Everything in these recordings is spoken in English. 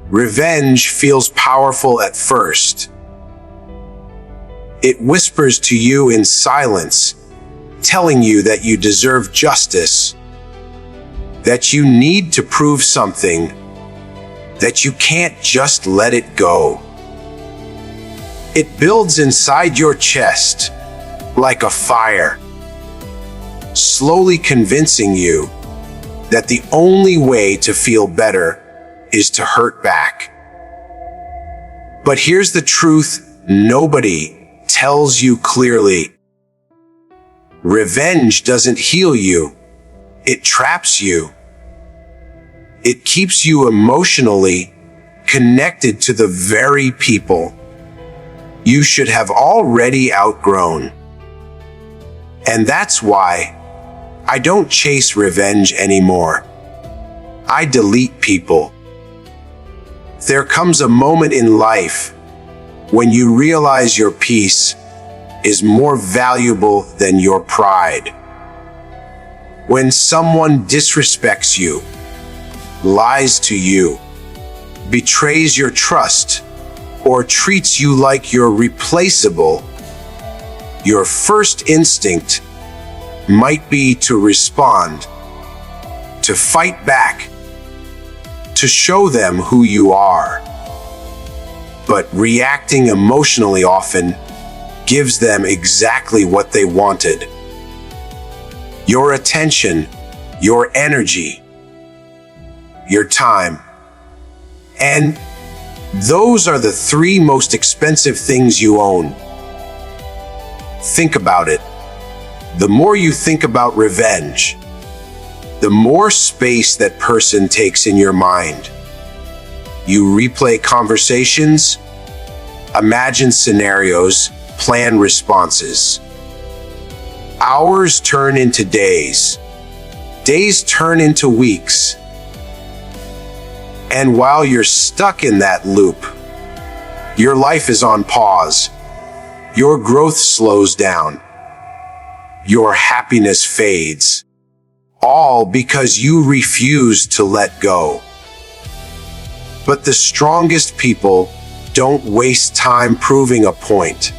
Revenge feels powerful at first. It whispers to you in silence, telling you that you deserve justice, that you need to prove something, that you can't just let it go. It builds inside your chest like a fire, slowly convincing you that the only way to feel better is to hurt back. But here's the truth nobody tells you clearly. Revenge doesn't heal you, it traps you. It keeps you emotionally connected to the very people you should have already outgrown. And that's why I don't chase revenge anymore. I delete people. There comes a moment in life when you realize your peace is more valuable than your pride. When someone disrespects you, lies to you, betrays your trust, or treats you like you're replaceable, your first instinct might be to respond, to fight back, to show them who you are. But reacting emotionally often gives them exactly what they wanted. Your attention, your energy, your time. And those are the three most expensive things you own. Think about it. The more you think about revenge, the more space that person takes in your mind. You replay conversations, imagine scenarios, plan responses. Hours turn into days. Days turn into weeks. And while you're stuck in that loop, your life is on pause. Your growth slows down. Your happiness fades. All because you refuse to let go. But the strongest people don't waste time proving a point.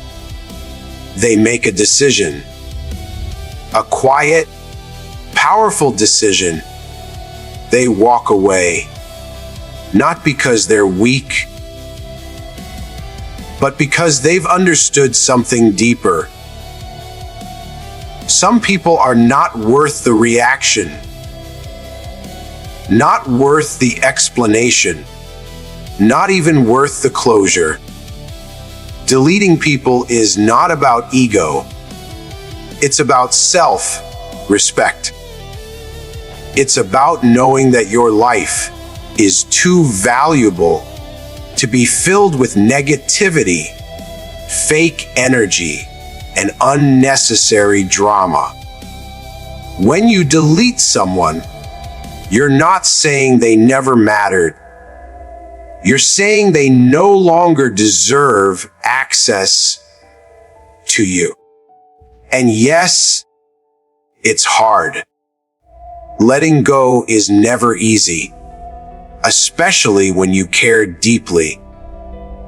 They make a decision. A quiet, powerful decision. They walk away. Not because they're weak, but because they've understood something deeper. Some people are not worth the reaction, not worth the explanation, not even worth the closure. Deleting people is not about ego. It's about self-respect. It's about knowing that your life is too valuable to be filled with negativity, fake energy, and unnecessary drama. When you delete someone, you're not saying they never mattered. You're saying they no longer deserve access to you. And yes, it's hard. Letting go is never easy, especially when you cared deeply,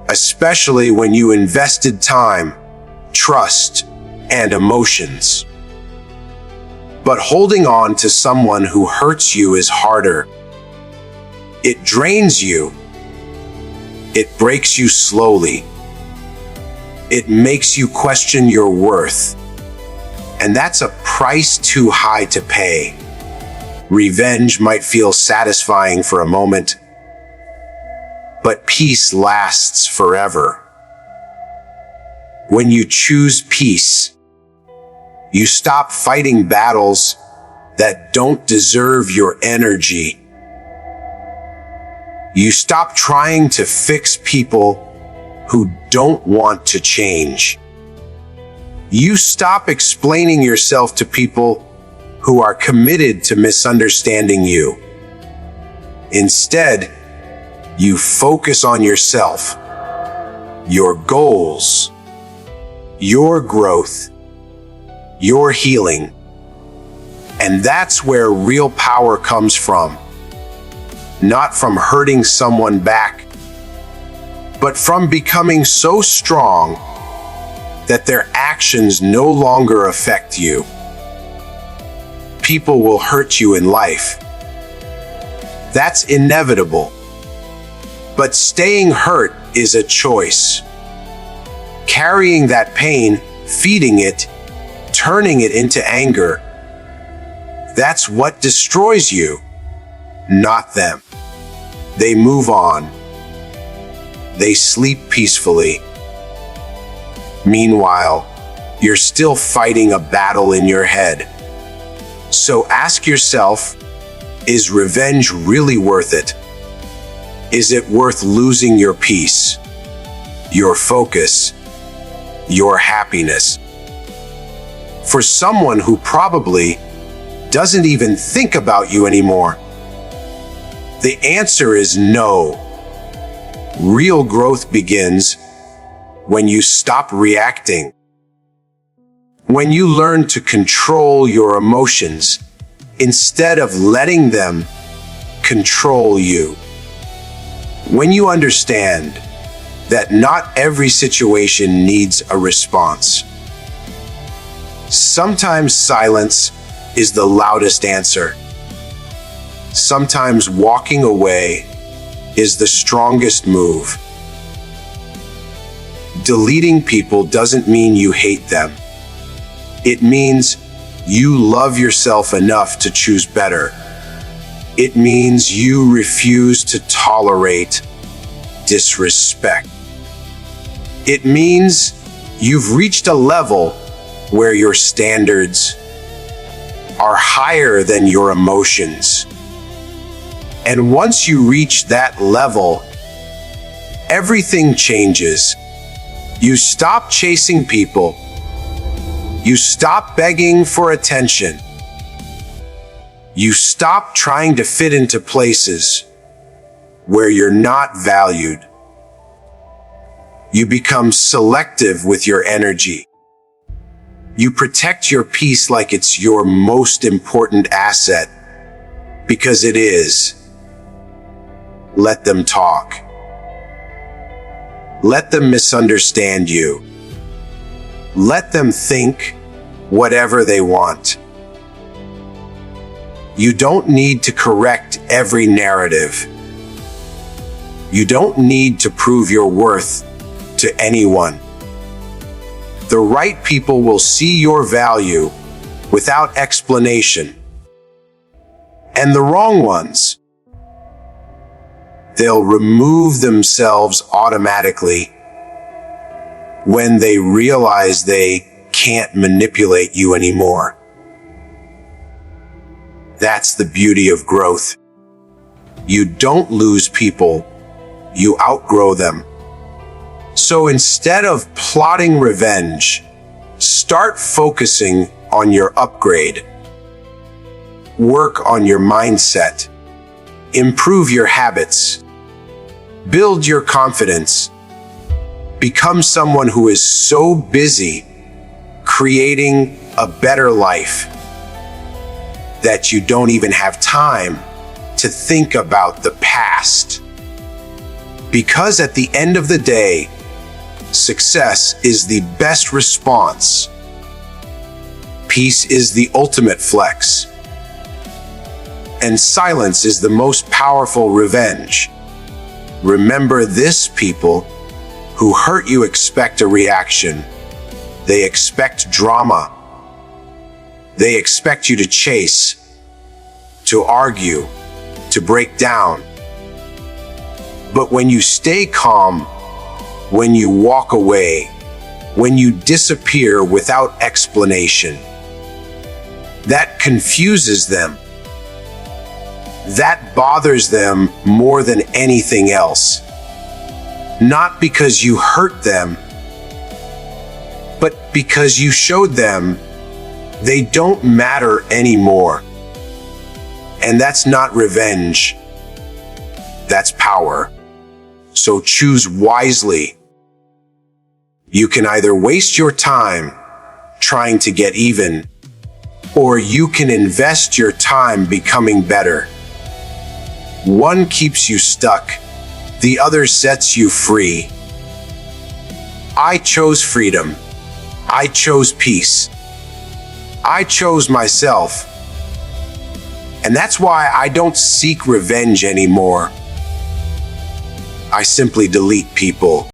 especially when you invested time, trust, and emotions. But holding on to someone who hurts you is harder. It drains you. It breaks you slowly. It makes you question your worth. And that's a price too high to pay. Revenge might feel satisfying for a moment, but peace lasts forever. When you choose peace, you stop fighting battles that don't deserve your energy. You stop trying to fix people who don't want to change. You stop explaining yourself to people who are committed to misunderstanding you. Instead, you focus on yourself, your goals, your growth, your healing. And that's where real power comes from. Not from hurting someone back, but from becoming so strong that their actions no longer affect you. People will hurt you in life. That's inevitable. But staying hurt is a choice. Carrying that pain, feeding it, turning it into anger, that's what destroys you, not them. They move on. They sleep peacefully. Meanwhile, you're still fighting a battle in your head. So ask yourself, is revenge really worth it? Is it worth losing your peace, your focus, your happiness? For someone who probably doesn't even think about you anymore? The answer is no. Real growth begins when you stop reacting. When you learn to control your emotions instead of letting them control you. When you understand that not every situation needs a response. Sometimes silence is the loudest answer. Sometimes walking away is the strongest move. Deleting people doesn't mean you hate them. It means you love yourself enough to choose better. It means you refuse to tolerate disrespect. It means you've reached a level where your standards are higher than your emotions. And once you reach that level, everything changes. You stop chasing people. You stop begging for attention. You stop trying to fit into places where you're not valued. You become selective with your energy. You protect your peace like it's your most important asset, because it is. Let them talk. Let them misunderstand you. Let them think whatever they want. You don't need to correct every narrative. You don't need to prove your worth to anyone. The right people will see your value without explanation. And the wrong ones, they'll remove themselves automatically when they realize they can't manipulate you anymore. That's the beauty of growth. You don't lose people, you outgrow them. So instead of plotting revenge, start focusing on your upgrade. Work on your mindset. Improve your habits. Build your confidence. Become someone who is so busy creating a better life that you don't even have time to think about the past. Because at the end of the day, success is the best response. Peace is the ultimate flex. And silence is the most powerful revenge. Remember this, people. Who hurt you expect a reaction. They expect drama. They expect you to chase, to argue, to break down. But when you stay calm, when you walk away, when you disappear without explanation, that confuses them. That bothers them more than anything else. Not because you hurt them, but because you showed them they don't matter anymore. And that's not revenge. That's power. So choose wisely. You can either waste your time trying to get even, or you can invest your time becoming better. One keeps you stuck. The other sets you free. I chose freedom. I chose peace. I chose myself. And that's why I don't seek revenge anymore. I simply delete people.